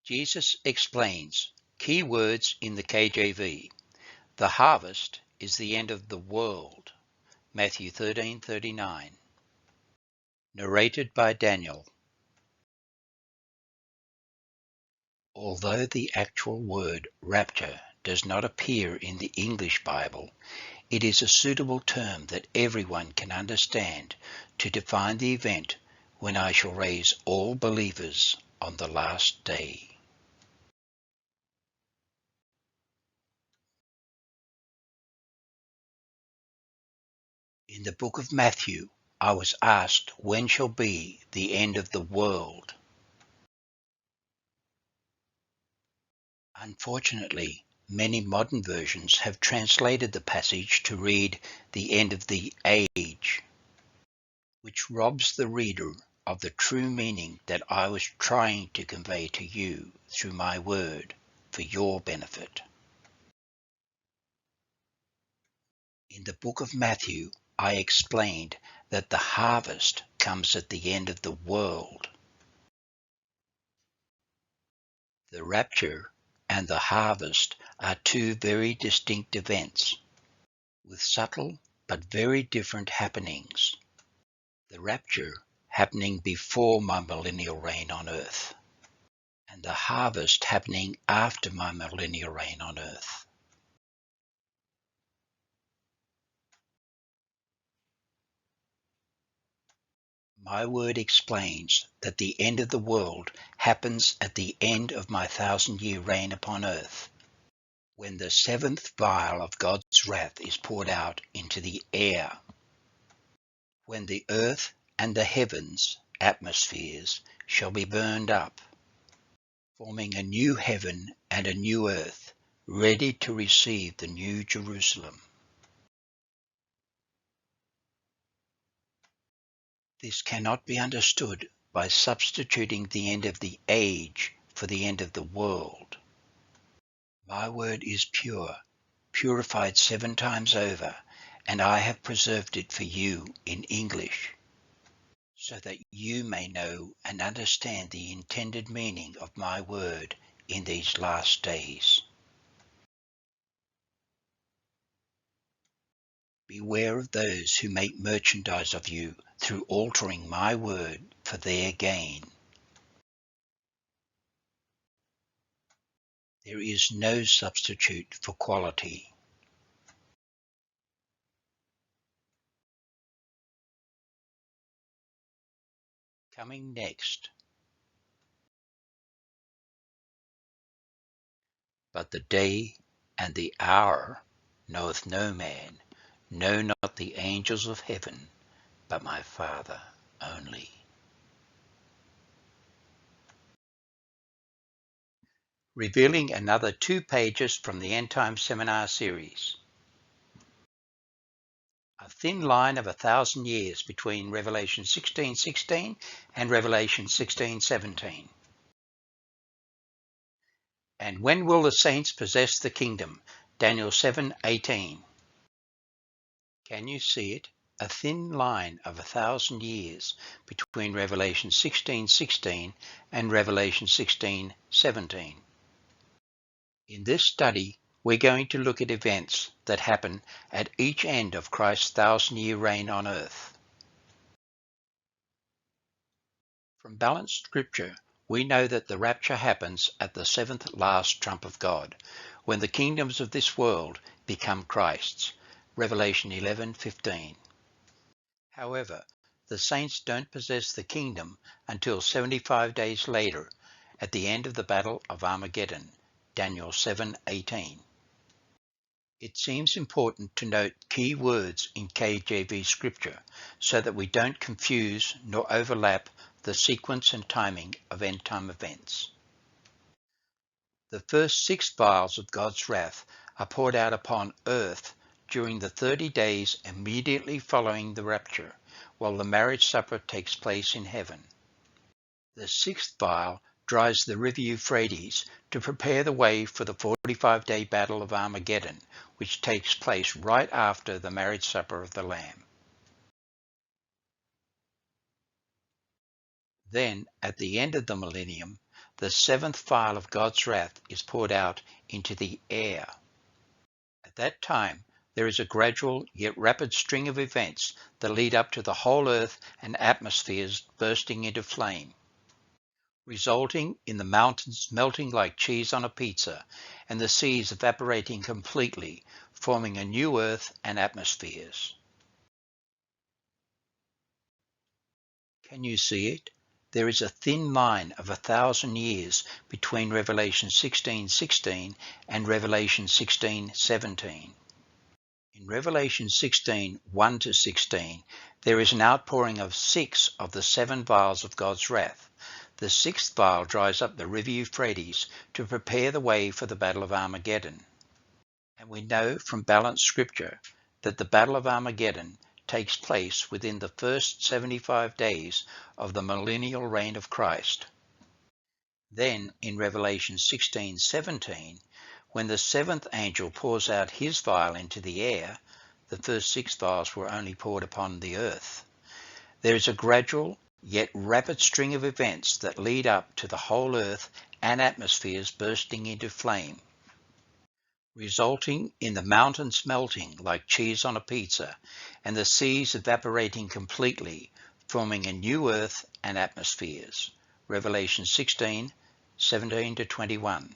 Jesus explains key words in the KJV. The harvest is the end of the world. Matthew 13:39. Narrated by Daniel. Although the actual word rapture does not appear in the English Bible, it is a suitable term that everyone can understand to define the event when I shall raise all believers on the last day. In the book of Matthew, I was asked when shall be the end of the world. Unfortunately, many modern versions have translated the passage to read the end of the age, which robs the reader of the true meaning that I was trying to convey to you through my word for your benefit. In the book of Matthew, I explained that the harvest comes at the end of the world. The rapture and the harvest are two very distinct events, with subtle but very different happenings. The rapture happening before my millennial reign on earth, and the harvest happening after my millennial reign on earth. My word explains that the end of the world happens at the end of my 1,000-year reign upon earth, when the seventh vial of God's wrath is poured out into the air, when the earth and the heavens, atmospheres, shall be burned up, forming a new heaven and a new earth, ready to receive the new Jerusalem. This cannot be understood by substituting the end of the age for the end of the world. My word is pure, purified 7 times over, and I have preserved it for you in English, so that you may know and understand the intended meaning of my word in these last days. Beware of those who make merchandise of you through altering my word for their gain. There is no substitute for quality. Coming next. But the day and the hour knoweth no man, no, not the angels of heaven, but my Father only. Revealing another 2 pages from the End Time Seminar series. A thin line of 1,000 years between Revelation 16:16 and Revelation 16:17. And when will the saints possess the kingdom? Daniel 7:18. Can you see it? A thin line of 1,000 years between Revelation 16:16 and Revelation 16:17. In this study, we're going to look at events that happen at each end of Christ's 1,000-year reign on earth. From balanced scripture, we know that the rapture happens at the 7th last trump of God, when the kingdoms of this world become Christ's. Revelation 11:15. However, the saints don't possess the kingdom until 75 days later, at the end of the Battle of Armageddon, Daniel 7:18. It seems important to note key words in KJV scripture so that we don't confuse nor overlap the sequence and timing of end-time events. The first 6 vials of God's wrath are poured out upon earth during the 30 days immediately following the rapture, while the marriage supper takes place in heaven. The 6th vial dries the river Euphrates to prepare the way for the 45-day battle of Armageddon, which takes place right after the marriage supper of the Lamb. Then, at the end of the millennium, the seventh vial of God's wrath is poured out into the air. At that time, there is a gradual yet rapid string of events that lead up to the whole earth and atmospheres bursting into flame, resulting in the mountains melting like cheese on a pizza and the seas evaporating completely, forming a new earth and atmospheres. Can you see it? There is a thin line of 1,000 years between Revelation 16:16 and Revelation 16:17. In Revelation 16:1-16, there is an outpouring of 6 of the 7 vials of God's wrath. The 6th vial dries up the river Euphrates to prepare the way for the Battle of Armageddon. And we know from balanced scripture that the Battle of Armageddon takes place within the first 75 days of the millennial reign of Christ. Then in Revelation 16:17, when the 7th angel pours out his vial into the air, the first 6 vials were only poured upon the earth. There is a gradual yet rapid string of events that lead up to the whole earth and atmospheres bursting into flame, resulting in the mountains melting like cheese on a pizza and the seas evaporating completely, forming a new earth and atmospheres. Revelation 16:17-21.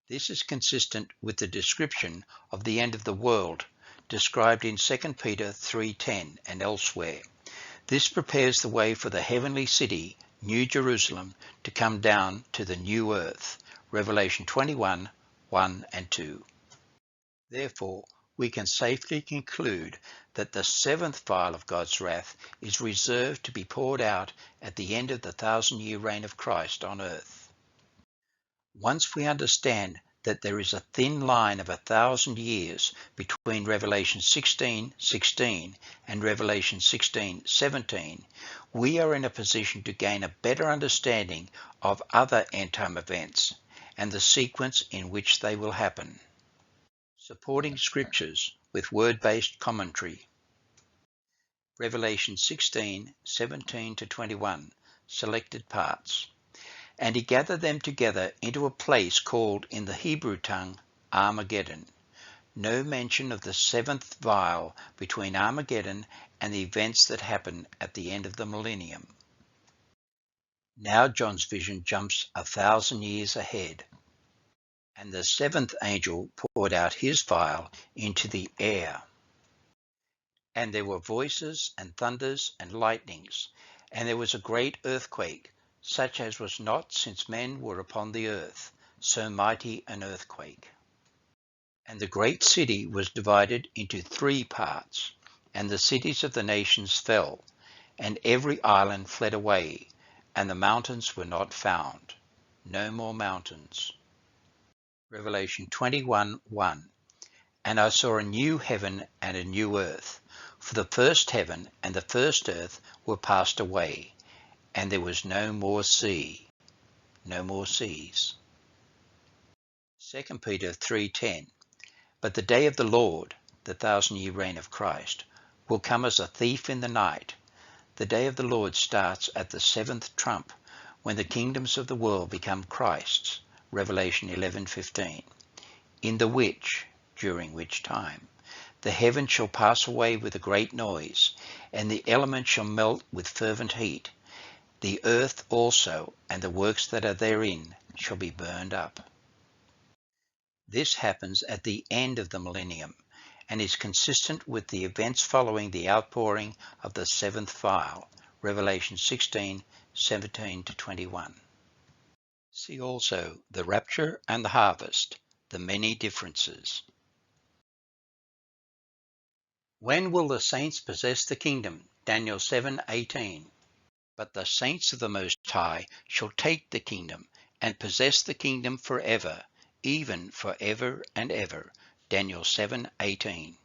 This is consistent with the description of the end of the world described in 2 Peter 3:10 and elsewhere. This prepares the way for the heavenly city, New Jerusalem, to come down to the new earth. Revelation 21:1 and 2. Therefore, we can safely conclude that the 7th vial of God's wrath is reserved to be poured out at the end of the 1,000-year reign of Christ on earth. Once we understand that there is a thin line of 1,000 years between Revelation 16:16 and Revelation 16:17, we are in a position to gain a better understanding of other end-time events and the sequence in which they will happen. Supporting scriptures with word-based commentary. Revelation 16:17-21, selected parts. And he gathered them together into a place called in the Hebrew tongue Armageddon. No mention of the 7th vial between Armageddon and the events that happen at the end of the millennium. Now John's vision jumps 1,000 years ahead. And the 7th angel poured out his vial into the air. And there were voices and thunders and lightnings, and there was a great earthquake, such as was not since men were upon the earth, so mighty an earthquake. And the great city was divided into 3 parts, and the cities of the nations fell, and every island fled away, and the mountains were not found. No more mountains. Revelation 21:1. And I saw a new heaven and a new earth, for the first heaven and the first earth were passed away, and there was no more sea, no more seas. 2 Peter 3:10. But the day of the Lord, the 1,000-year reign of Christ, will come as a thief in the night. The day of the Lord starts at the 7th trump, when the kingdoms of the world become Christ's. Revelation 11:15. In the which, during which time, the heaven shall pass away with a great noise, and the elements shall melt with fervent heat. The earth also and the works that are therein shall be burned up. This happens at the end of the millennium, and is consistent with the events following the outpouring of the 7th vial. Revelation 16:17-21. See also the rapture and the harvest, the many differences. When will the saints possess the kingdom? Daniel 7:18. But the saints of the Most High shall take the kingdom and possess the kingdom forever, even forever and ever. Daniel 7:18.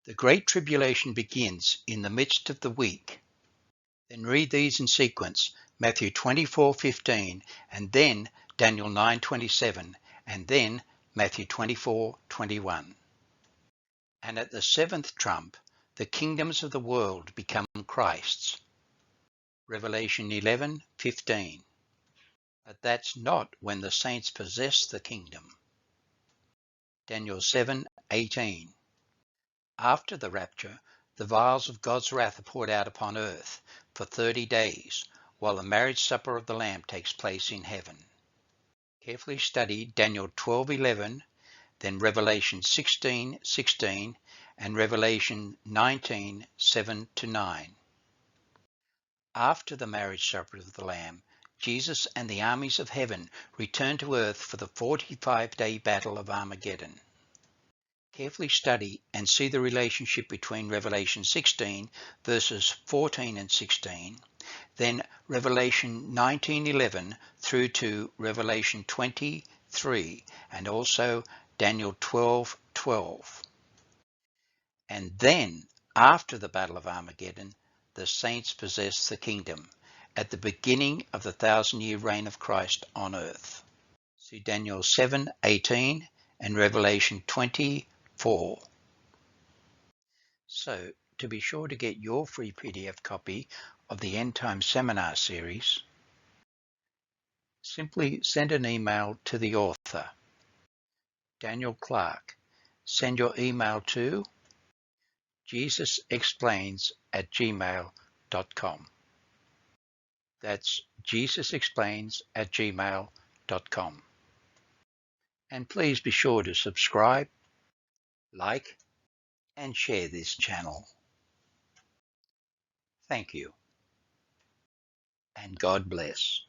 The Great Tribulation begins in the midst of the week. Then read these in sequence: Matthew 24:15, and then Daniel 9:27, and then Matthew 24:21. And at the 7th trump, the kingdoms of the world become Christ's. Revelation 11:15. But that's not when the saints possess the kingdom. Daniel 7:18. After the rapture, the vials of God's wrath are poured out upon earth for 30 days, while the marriage supper of the Lamb takes place in heaven. Carefully study Daniel 12:11, then Revelation 16:16, and Revelation 19:7-9. After the marriage supper of the Lamb, Jesus and the armies of heaven return to earth for the 45-day battle of Armageddon. Carefully study and see the relationship between Revelation 16 verses 14 and 16, then Revelation 19:11 through to Revelation 23, and also Daniel 12:12. And then, after the Battle of Armageddon, the saints possess the kingdom at the beginning of the 1,000-year reign of Christ on earth. See Daniel 7:18 and Revelation 20:4. So, to be sure to get your free PDF copy of the End Time Seminar Series, simply send an email to the author, Daniel Clark. Send your email to jesusexplains@gmail.com. That's jesusexplains@gmail.com. And please be sure to subscribe, like, and share this channel. Thank you, and God bless.